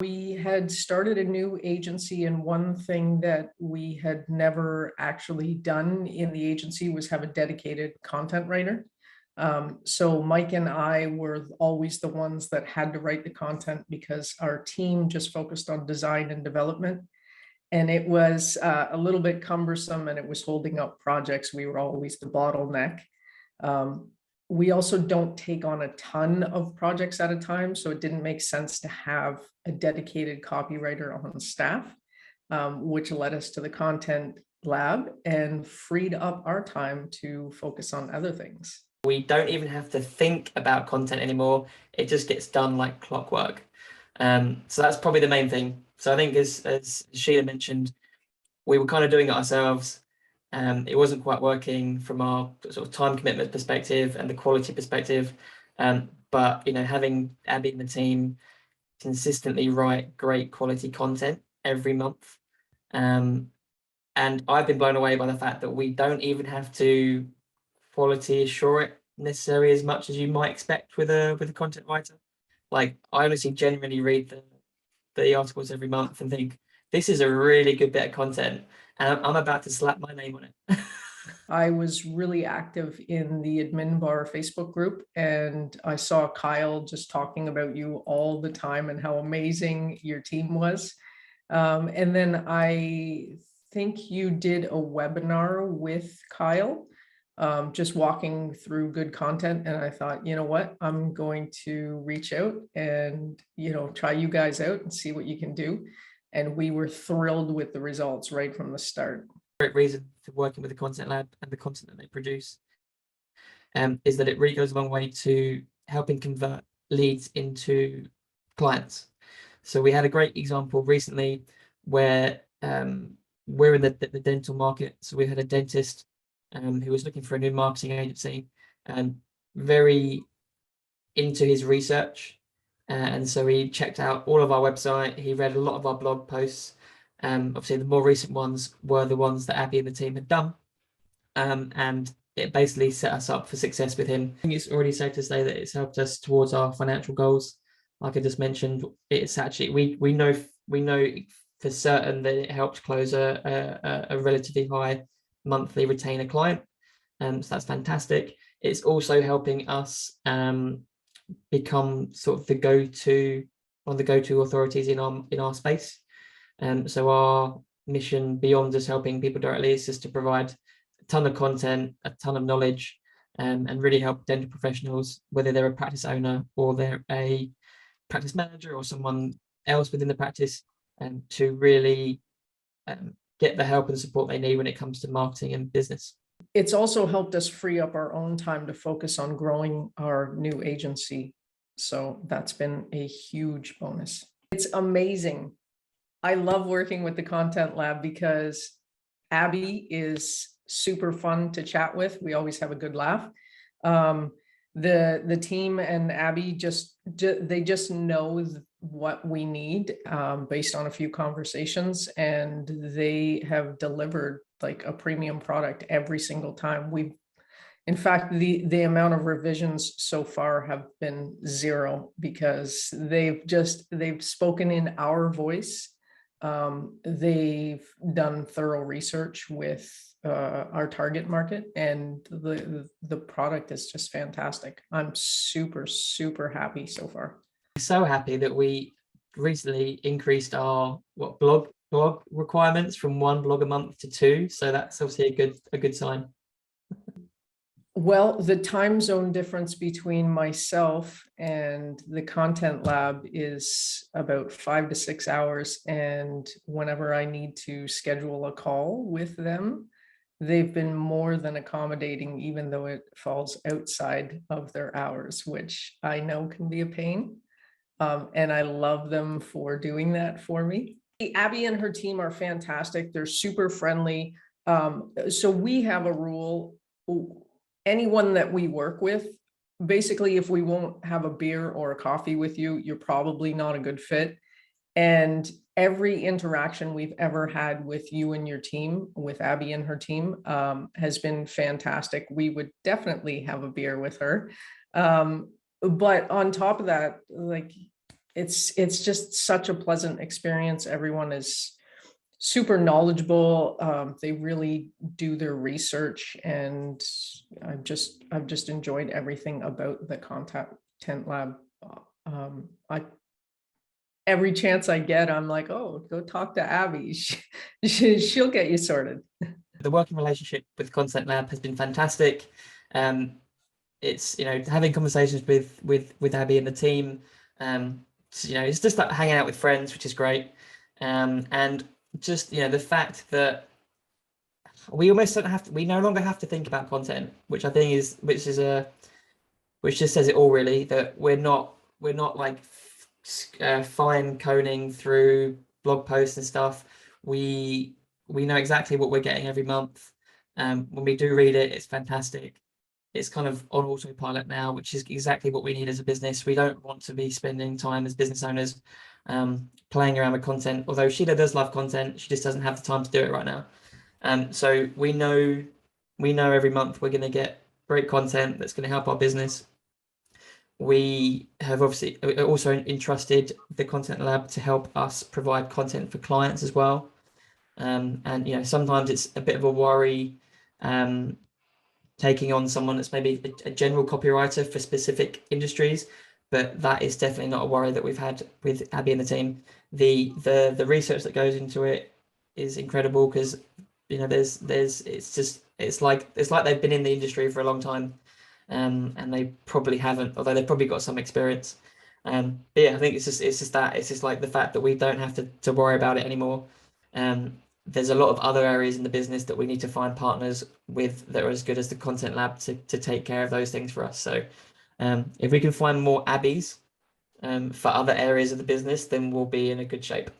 We had started a new agency, and one thing that we had never actually done in the agency was have a dedicated content writer. So Mike and I were always the ones that had to write the content because our team just focused on design and development. And it was a little bit cumbersome, and it was holding up projects. We were always the bottleneck. We also don't take on a ton of projects at a time, so it didn't make sense to have a dedicated copywriter on staff, which led us to the content lab and freed up our time to focus on other things. We don't even have to think about content anymore. It just gets done like clockwork. So that's probably the main thing. So I think as Sheila mentioned, we were kind of doing it ourselves. It wasn't quite working from our sort of time commitment perspective and the quality perspective. But having Abby and the team consistently write great quality content every month. And I've been blown away by the fact that we don't even have to quality assure it necessarily as much as you might expect with a content writer. Like, I honestly genuinely read the articles every month and think, this is a really good bit of content, and I'm about to slap my name on it. I was really active in the admin bar Facebook group, and I saw Kyle just talking about you all the time and how amazing your team was. And then I think you did a webinar with Kyle, just walking through good content. And I thought, you know what, I'm going to reach out and, try you guys out and see what you can do. And we were thrilled with the results right from the start. Great reason for working with the content lab and the content that they produce is that it really goes a long way to helping convert leads into clients. So we had a great example recently where we're in the dental market. So we had a dentist who was looking for a new marketing agency and very into his research. And so he checked out all of our website. He read a lot of our blog posts. Obviously, the more recent ones were the ones that Abby and the team had done. And it basically set us up for success with him. I think it's already safe to say that it's helped us towards our financial goals. Like I just mentioned, it's actually, we know for certain that it helped close a relatively high monthly retainer client. So that's fantastic. It's also helping us become sort of one of the go-to authorities in our space. So our mission beyond just helping people directly is just to provide a ton of content, a ton of knowledge, and really help dental professionals, whether they're a practice owner or they're a practice manager or someone else within the practice, to really get the help and support they need when it comes to marketing and business. It's also helped us free up our own time to focus on growing our new agency. So that's been a huge bonus. It's amazing. I love working with the content lab because Abby is super fun to chat with. We always have a good laugh. The team and Abby they just know what we need based on a few conversations, and they have delivered like a premium product every single time. In fact, the amount of revisions so far have been 0 because they've spoken in our voice. They've done thorough research with our target market, and the product is just fantastic. I'm super, super happy so far. So happy that we recently increased our blog requirements from 1 blog a month to 2. So that's obviously a good sign. Well, the time zone difference between myself and the content lab is about 5 to 6 hours. And whenever I need to schedule a call with them, they've been more than accommodating, even though it falls outside of their hours, which I know can be a pain. And I love them for doing that for me. Abby and her team are fantastic. They're super friendly. So we have a rule. Anyone that we work with, basically, if we won't have a beer or a coffee with you, you're probably not a good fit. And every interaction we've ever had with you and your team, with Abby and her team, has been fantastic. We would definitely have a beer with her. But on top of that, like, it's just such a pleasant experience. Everyone is super knowledgeable. They really do their research, and I've just enjoyed everything about the Content Lab. I every chance I get, I'm like, oh, go talk to Abby. She'll get you sorted. The working relationship with Content Lab has been fantastic. It's, you know, having conversations with Abby and the team. You know, it's just like hanging out with friends, which is great. And just, you know, the fact that we almost don't have to, we no longer have to think about content, which I think is, which just says it all really, that we're not like fine coning through blog posts and stuff. We know exactly what we're getting every month. When we do read it, it's fantastic. It's kind of on autopilot now, which is exactly what we need as a business. We don't want to be spending time as business owners playing around with content. Although Sheila does love content, she just doesn't have the time to do it right now. So we know every month we're going to get great content that's going to help our business. We have obviously also entrusted the Content Lab to help us provide content for clients as well. And you know, sometimes it's a bit of a worry taking on someone that's maybe a general copywriter for specific industries, but that is definitely not a worry that we've had with Abby and the team. The research that goes into it is incredible, because you know it's like they've been in the industry for a long time, and they probably haven't, although they've probably got some experience. But yeah, I think it's just like the fact that we don't have to worry about it anymore. There's a lot of other areas in the business that we need to find partners with that are as good as the Content Lab to take care of those things for us. So if we can find more Abbies for other areas of the business, then we'll be in a good shape.